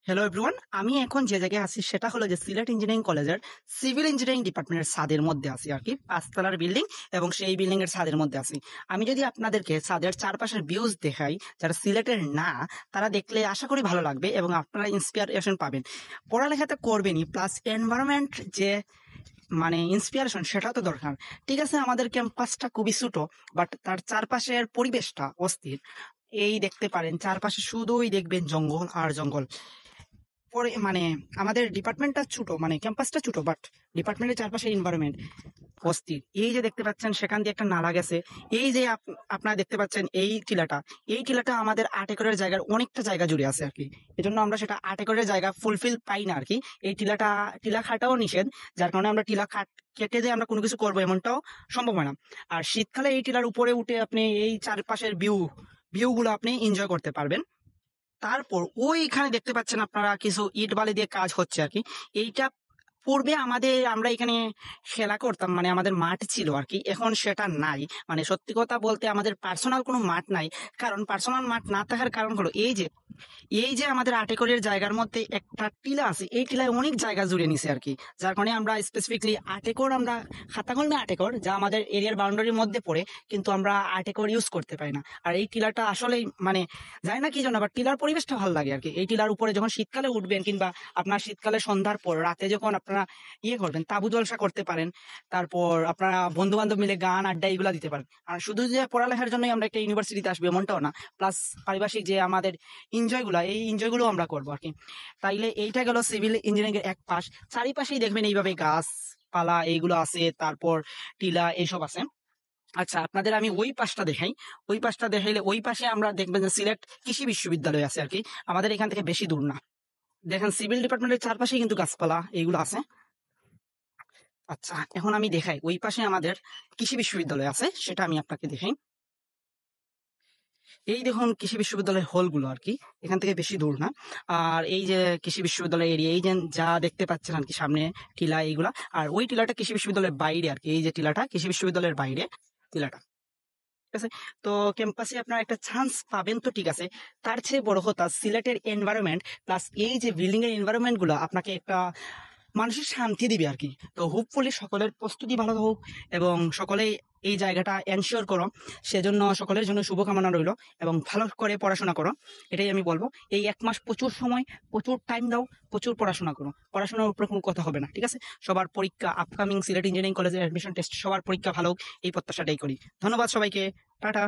Hello everyone, আমি এখন যে জায়গায় আছি সেটা হলো যে সিলেট ইঞ্জিনিয়ারিং কলেজের সিভিল ইঞ্জিনিয়ারিং ডিপার্টমেন্টের ছাদের মধ্যে আছি আর কি, 5 তলার বিল্ডিং এবং সেই বিল্ডিং এর ছাদের মধ্যে আছি। আমি যদি আপনাদেরকে ছাদের চারপাশের ভিউজ দেখাই, যারা সিলেটের না তারা দেখলে আশা করি ভালো লাগবে এবং আপনারা ইন্সপিরেশন পাবেন। পড়ালেখাতে করবেনই, প্লাস এনভায়রনমেন্ট যে মানে ইন্সপিরেশন সেটা তো দরকার। ঠিক আছে, আমাদের ক্যাম্পাসটা খুবই ছোট, বাট তার চারপাশের পরিবেশটা অস্থির। এই দেখতে পারেন চারপাশে শুধুই দেখবেন জঙ্গল আর জঙ্গল। পরে আমাদের ডিপার্টমেন্টটা ছোট, ক্যাম্পাসটা ছোট, বাট ডিপার্টমেন্টের চারপাশে এনভায়রনমেন্ট অস্থির। এই যে দেখতে পাচ্ছেন সেখান দিয়ে একটা নালা গেছে। এই যে আপনারা দেখতে পাচ্ছেন এই টিলাটা আমাদের 8 একরের জায়গার অনেকটা জায়গা জুড়ে আছে আর কি। এজন্য আমরা সেটা 8 একরের জায়গা ফুলফিল পাই না আর কি। এই টিলা খাটাও নিষেধ, যার কারণে আমরা টিলা কেটে যে আমরা কোনো কিছু করবো এমনটাও সম্ভব হয় না। আর শীতকালে এই টিলার উপরে উঠে আপনি এই চারপাশের ভিউ গুলো আপনি এনজয় করতে পারবেন। তারপর ওইখানে দেখতে পাচ্ছেন আপনারা কিছু ইট বালি দিয়ে কাজ হচ্ছে আর কি। এইটা পূর্বে আমরা এখানে খেলা করতাম, আমাদের মাঠ ছিল আর কি, এখন সেটা নাই। সত্যি কথা বলতে আমাদের পার্সোনাল কোনো মাঠ নাই। কারণ পার্সোনাল মাঠ না থাকার কারণ হলো এই যে আমাদের 8 একরের জায়গার মধ্যে একটা টিলা আছে, এই টিলায় অনেক জায়গা জুড়ে নিছে আর কি। যার কারণে আমরা স্পেসিফিকলি 8 একর, আমরা খাতা কলমে 8 একর যা আমাদের এরিয়ার বাউন্ডারির মধ্যে পড়ে, কিন্তু আমরা 8 একর ইউজ করতে পারি না। আর এই টিলাটা আসলে জানি না কি জন্য, আবার টিলার পরিবেশটা ভালো লাগে আর কি। এই টিলার উপরে যখন শীতকালে উঠবেন, কিংবা আপনার শীতকালে সন্ধ্যার পর রাতে যখন আপনারা করবেন, তাঁবু জলসা করতে পারেন। তারপর আপনারা বন্ধু বান্ধব মিলে গান আড্ডা এগুলা দিতে পারেন। আর শুধু যে পড়ালেখার জন্যই আমরা একটা ইউনিভার্সিটিতে আসবো এমনটাও না, প্লাস পারিপার্শ্বিক যে আমাদের এনজয় গুলো আমরা করবো আর কি। তাইলে এইটা গেল সিভিল ইঞ্জিনিয়ারিং এর এক পাশ। চারিপাশেই দেখবেন এইভাবে গাছ পালা এইগুলো আছে, তারপর টিলা এইসব আছে। আচ্ছা, আপনাদের আমি ওই পাশটা দেখাই। ওই পাশটা দেখাইলে ওই পাশে আমরা দেখবেন যে সিলেট কৃষি বিশ্ববিদ্যালয় আছে আর কি। আমাদের এখান থেকে বেশি দূর না। দেখেন সিভিল ডিপার্টমেন্টের চারপাশেই কিন্তু গাছপালা এইগুলো আছে। আচ্ছা, এখন আমি দেখাই ওই পাশে আমাদের কৃষি বিশ্ববিদ্যালয় আছে, সেটা আমি আপনাকে দেখাই। এই দেখুন কৃষি বিশ্ববিদ্যালয়ের হলগুলো আর কি, এখান থেকে বেশি দূর না। আর এই যে কৃষি বিশ্ববিদ্যালয় এরিয়া, এই যে যা দেখতে পাচ্ছেন আর কি সামনে টিলা এইগুলা, আর ওই টিলাটা কৃষি বিশ্ববিদ্যালয়ের বাইরে আর কি। এই যে টিলাটা কৃষি বিশ্ববিদ্যালয়ের বাইরে টিলাটা, ঠিক আছে। তো ক্যাম্পাসে আপনারা একটা চান্স পাবেন তো ঠিক আছে, তার চেয়ে বড় কথা সিলেটের এনভায়রনমেন্ট প্লাস এই যে বিল্ডিং এর এনভায়রনমেন্ট গুলো আপনাকে একটা মানসিক শান্তি দিবে আর কি। তো হোপফুলি সকলের প্রস্তুতি ভালো হোক এবং সকলেই এই জায়গাটা এনশিওর করো। সেজন্য সকলের জন্য শুভকামনা রইল এবং ভালো করে পড়াশোনা করো, এটাই আমি বলবো। এই 1 মাস প্রচুর সময়, প্রচুর টাইম দাও, প্রচুর পড়াশোনা করো। পড়াশোনার উপরে কোনো কথা হবে না, ঠিক আছে। সবার পরীক্ষা আপকামিং সিলেট ইঞ্জিনিয়ারিং কলেজের অ্যাডমিশন টেস্ট, সবার পরীক্ষা ভালো হোক এই প্রত্যাশাটাই করি। ধন্যবাদ সবাইকে, টাটা।